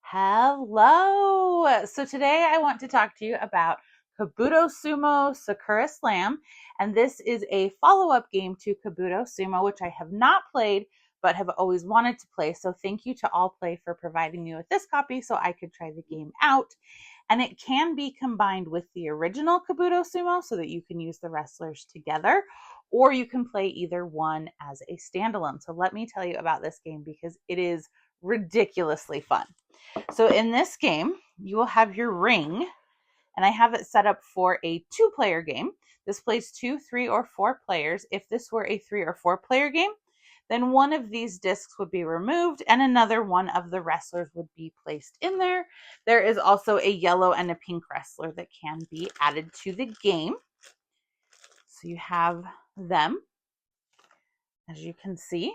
Hello. So today I want to talk to you about Kabuto Sumo Sakura Slam. And this is a follow-up game to Kabuto Sumo, which I have not played, but have always wanted to play. So thank you to All Play for providing me with this copy so I could try the game out. And it can be combined with the original Kabuto Sumo so that you can use the wrestlers together, or you can play either one as a standalone. So let me tell you about this game because it is ridiculously fun. So in this game, you will have your ring, and I have it set up for a 2-player game. This plays 2, 3, or 4 players. If this were a 3 or 4-player game, then one of these discs would be removed and another one of the wrestlers would be placed in there. There is also a yellow and a pink wrestler that can be added to the game. So you have them, as you can see.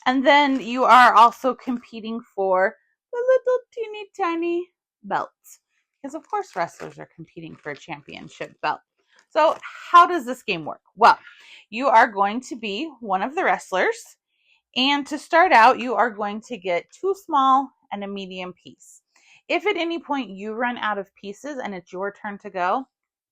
And then you are also competing for the little teeny tiny belts, because of course wrestlers are competing for a championship belt. So how does this game work? Well, you are going to be one of the wrestlers, and to start out you are going to get 2 small and a medium piece. If at any point you run out of pieces and it's your turn to go,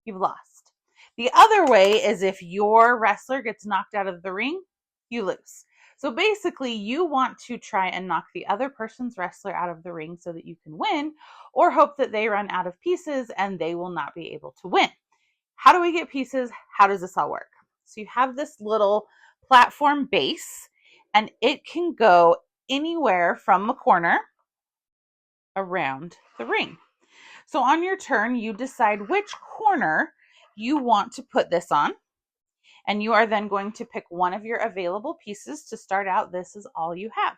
you've lost. The other way is if your wrestler gets knocked out of the ring, you lose. So basically, you want to try and knock the other person's wrestler out of the ring so that you can win, or hope that they run out of pieces and they will not be able to win. How do we get pieces? How does this all work? So you have this little platform base, and it can go anywhere from the corner around the ring. So on your turn, you decide which corner you want to put this on. And you are then going to pick one of your available pieces to start out. This is all you have.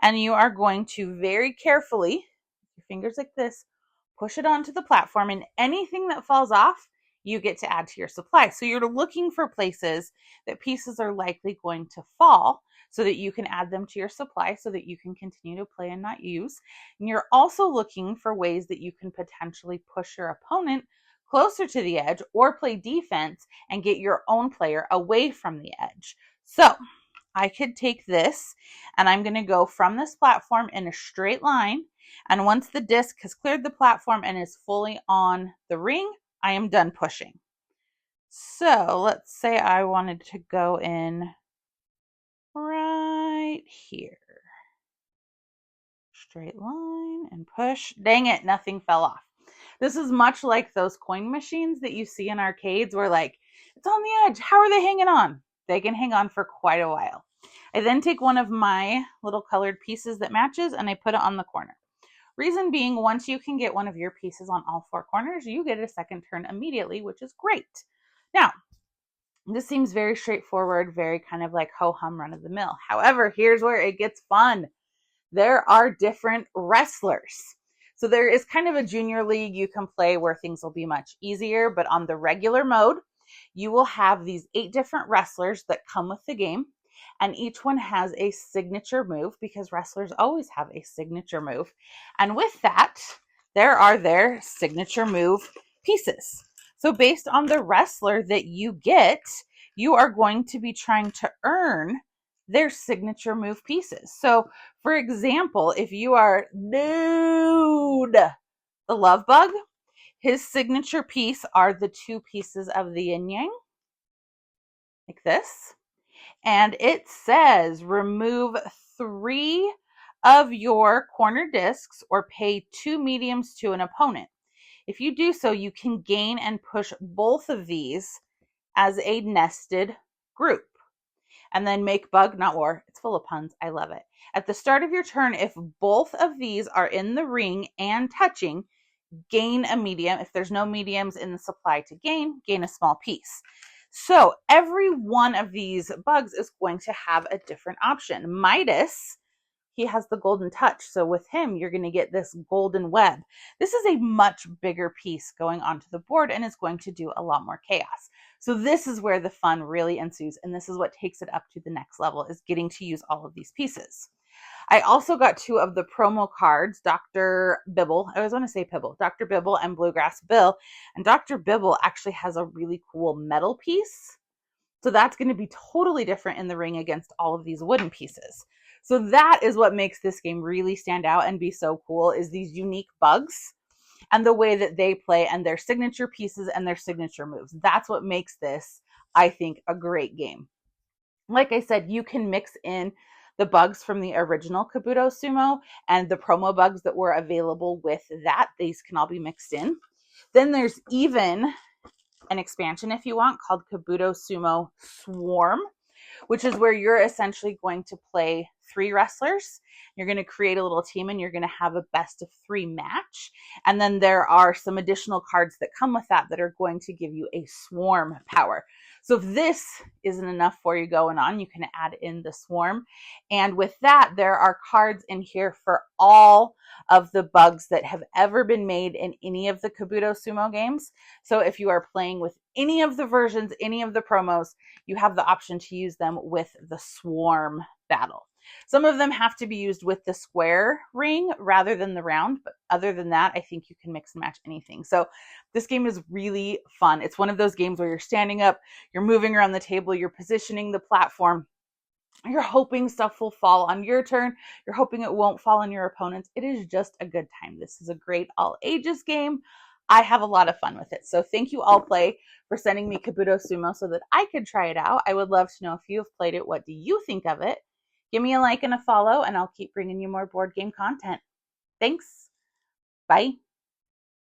And you are going to very carefully, your fingers like this, push it onto the platform, and anything that falls off, you get to add to your supply. So you're looking for places that pieces are likely going to fall so that you can add them to your supply so that you can continue to play and not use. And you're also looking for ways that you can potentially push your opponent closer to the edge or play defense and get your own player away from the edge. So I could take this and I'm going to go from this platform in a straight line. And once the disc has cleared the platform and is fully on the ring, I am done pushing. So let's say I wanted to go in right here. Straight line and push. Dang it, nothing fell off. This is much like those coin machines that you see in arcades where like, it's on the edge. How are they hanging on? They can hang on for quite a while. I then take one of my little colored pieces that matches and I put it on the corner. Reason being, once you can get one of your pieces on all 4 corners, you get a second turn immediately, which is great. Now, this seems very straightforward, very kind of like ho-hum run of the mill. However, here's where it gets fun. There are different wrestlers. So there is kind of a junior league you can play where things will be much easier, but on the regular mode, you will have these 8 different wrestlers that come with the game, and each one has a signature move because wrestlers always have a signature move. And with that, there are their signature move pieces. So based on the wrestler that you get, you are going to be trying to earn their signature move pieces. So for example, if you are Dude, the Love Bug, his signature piece are the 2 pieces of the yin yang, like this. And it says remove 3 of your corner discs or pay 2 mediums to an opponent. If you do so, you can gain and push both of these as a nested group. And then make bug, not war. It's full of puns. I love it. At the start of your turn, if both of these are in the ring and touching, gain a medium. If there's no mediums in the supply to gain a small piece. So every one of these bugs is going to have a different option. Midas, he has the golden touch. So with him, you're going to get this golden web. This is a much bigger piece going onto the board and is going to do a lot more chaos. So this is where the fun really ensues. And this is what takes it up to the next level, is getting to use all of these pieces. I also got 2 of the promo cards, Dr. Bibble. I always want to say Pibble. Dr. Bibble and Bluegrass Bill. And Dr. Bibble actually has a really cool metal piece. So that's going to be totally different in the ring against all of these wooden pieces. So that is what makes this game really stand out and be so cool, is these unique bugs and the way that they play and their signature pieces and their signature moves. That's what makes this, I think, a great game. Like I said, you can mix in the bugs from the original Kabuto Sumo and the promo bugs that were available with that. These can all be mixed in. Then there's even an expansion, if you want, called Kabuto Sumo Swarm, which is where you're essentially going to play 3 wrestlers. You're going to create a little team and you're going to have a best of 3 match. And then there are some additional cards that come with that that are going to give you a swarm power. So if this isn't enough for you going on, you can add in the swarm. And with that, there are cards in here for all of the bugs that have ever been made in any of the Kabuto Sumo games. So if you are playing with any of the versions, any of the promos, you have the option to use them with the swarm battle. Some of them have to be used with the square ring rather than the round, but other than that, I think you can mix and match anything. So this game is really fun. It's one of those games where you're standing up, you're moving around the table, you're positioning the platform, you're hoping stuff will fall on your turn, you're hoping it won't fall on your opponents. It is just a good time. This is a great all ages game. I have a lot of fun with it. So thank you, All Play, for sending me Kabuto Sumo so that I could try it out. I would love to know if you have played it. What do you think of it? Give me a like and a follow, and I'll keep bringing you more board game content. Thanks. Bye.